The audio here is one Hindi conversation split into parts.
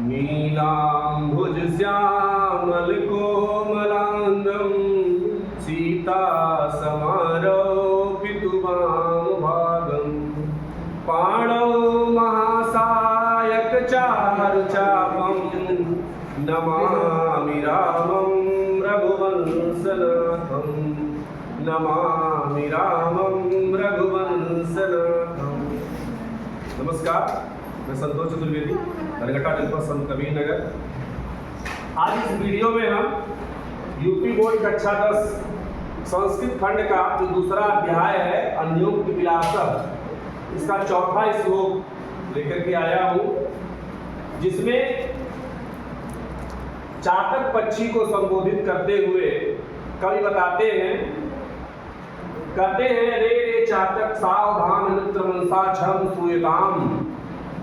नीलाम्भुजश्यामलकोमलाङ्गं सीतासमारोपितुवामभागं पाणौ महासायकचारुचापं नमामि रामं रघुवंशनाथं नमामि रामं रघुवंशनाथं। नमस्कार, मैं संतोष चतुर्वेदी, नरघट्टा जनपद संत कबीर नगर। आज इस वीडियो में हम यूपी बोर्ड कक्षा 10 संस्कृत खंड का जो दूसरा अध्याय है अन्योक्त विलासक, इसका चौथा श्लोक लेकर के आया हूँ, जिसमें चातक पक्षी को संबोधित करते हुए कवि बताते हैं, कहते हैं रे रे चातक सावधान मित्र मनसा छम सूयताम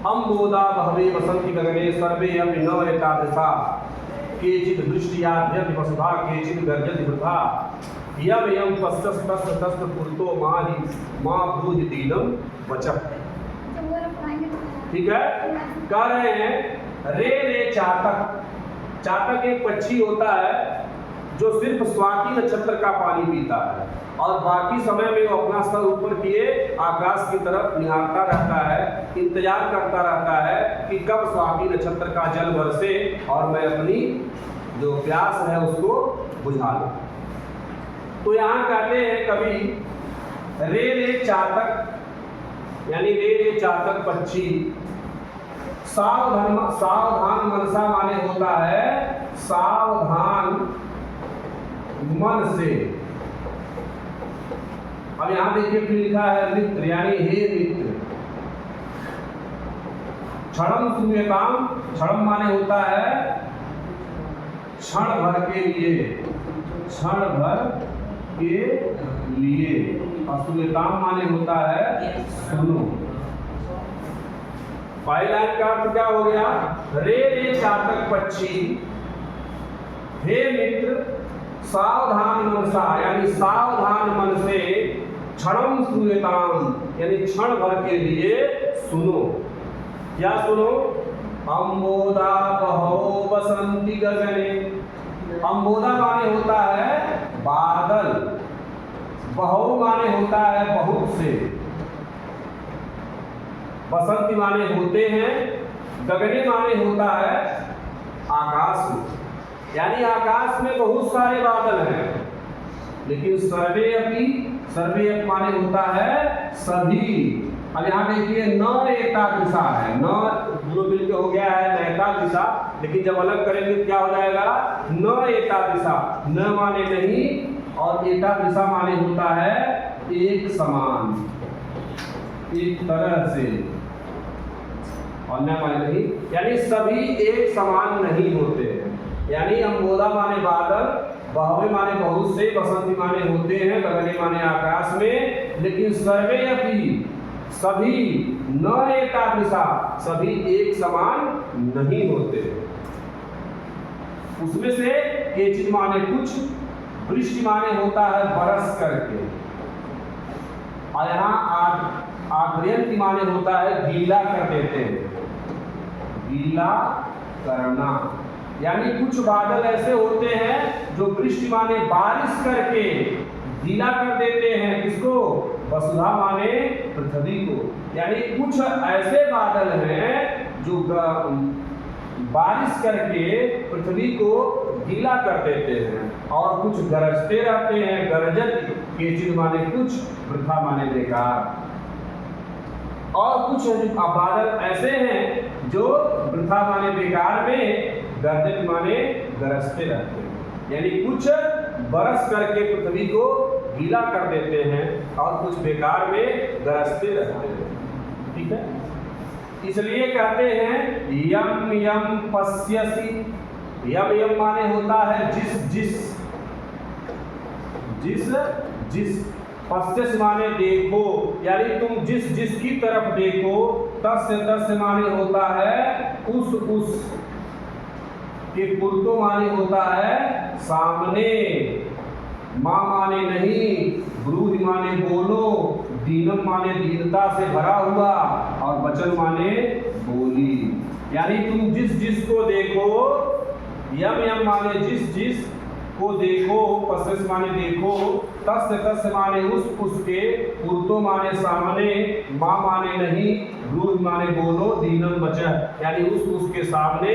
अम्बोदा बहवे वसंति गगने सर्वे अपि न एतादृशा केचित् वृष्टियाद्यति वसुधा केचित् गर्जति वृथा यम यम पश्चस्तस्य तस्य पुरतो माहि मा ब्रूहि दीनम वचः। ठीक है, कह रहे हैं रे रे चातक। चातक एक पक्षी होता है जो सिर्फ स्वाति नक्षत्र का पानी पीता है और बाकी समय में वो अपना सर ऊपर किए आकाश की तरफ निहारता रहता है, इंतजार करता रहता है कि कब स्वाति नक्षत्र का जल बरसे और मैं अपनी जो प्यास है उसको बुझा लूं। तो यहाँ कहते हैं कभी रे रे चातक, यानी रे रे चातक पक्षी। सावधान मनसा माने होता है सावधान मन से। अब यहां देखिए फिर लिखा है मित्र, यानी हे मित्र। क्षणम शून्यताम, क्षणम माने होता है क्षण भर के लिए, क्षण भर के लिए। और शून्यताम माने होता है सुनो। पहली लाइन का अर्थ क्या हो गया? रे रे चातक पक्षी, हे मित्र सावधान मनसा, यानी सावधान मन से क्षणम श्रूयताम, यानी क्षण भर के लिए सुनो। क्या सुनो? अम्बोदा बहो बसंती गगने। अम्बोदा माने होता है बादल, बहो माने होता है बहुत से, बसंती माने होते हैं, गगने माने होता है आकाश में। यानी आकाश में बहुत सारे बादल हैं, लेकिन सर्वे अपि माने होता है सभी। अब यहाँ देखिए न एता दिशा है, न दोनों मिल के हो गया है नैता दिशा, लेकिन जब अलग करेंगे तो क्या हो जाएगा? न एता दिशा। न माने नहीं और एता दिशा माने होता है एक समान, एक तरह से, और न माने नहीं, यानी सभी एक समान नहीं होते हैं। यानी अम्बोदा माने बादल, बहवे माने बहुत से, बसंती माने होते हैं, गगने माने आकाश में, लेकिन सर्वे अपि सभी, न एता दिशा, सभी एक समान नहीं होते। उसमें से केचित् माने कुछ, वृष्टि माने होता है बरस करके, और यहाँ आद्रयंती माने होता है गीला कर देते हैं, गीला करना। यानी कुछ बादल ऐसे होते हैं जो वृष्टि माने बारिश करके गीला कर देते हैं, किसको? वसुधा माने पृथ्वी को। यानी कुछ ऐसे बादल हैं जो बारिश करके पृथ्वी को गीला कर देते हैं, और कुछ गरजते रहते हैं, गरजत केचित् माने कुछ, वृथा माने बेकार। और कुछ बादल ऐसे हैं जो वृथा माने बेकार में, गर्जत माने गरजते रहते हैं। यानी कुछ बरस करके पृथ्वी को गीला कर देते हैं और कुछ बेकार में गरजते रहते हैं। ठीक है, इसलिए कहते हैं यम यम पश्यसि। यम यम माने होता है जिस जिस, जिस जिस, पश्यसि माने देखो, यानी तुम जिस जिस की तरफ देखो। तस्य तस्य माने होता है उस, के पुरतो माने होता है सामने, माँ माने नहीं, ब्रूहि माने बोलो, दीनम माने दीनता से भरा हुआ, और वचन माने बोली। यानी तुम जिस जिस को देखो, यम यम माने जिस जिस को देखो, पसस माने देखो, तस् तस् माने उसके, पुरतो माने सामने, माँ माने नहीं, ब्रूह माने बोलो, दीनम वचन यानी उसके सामने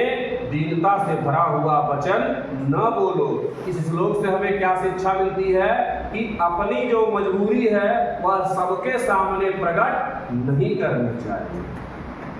दीनता से भरा हुआ वचन न बोलो। इस श्लोक से हमें क्या शिक्षा मिलती है कि अपनी जो मजबूरी है वह सबके सामने प्रकट नहीं करनी चाहिए।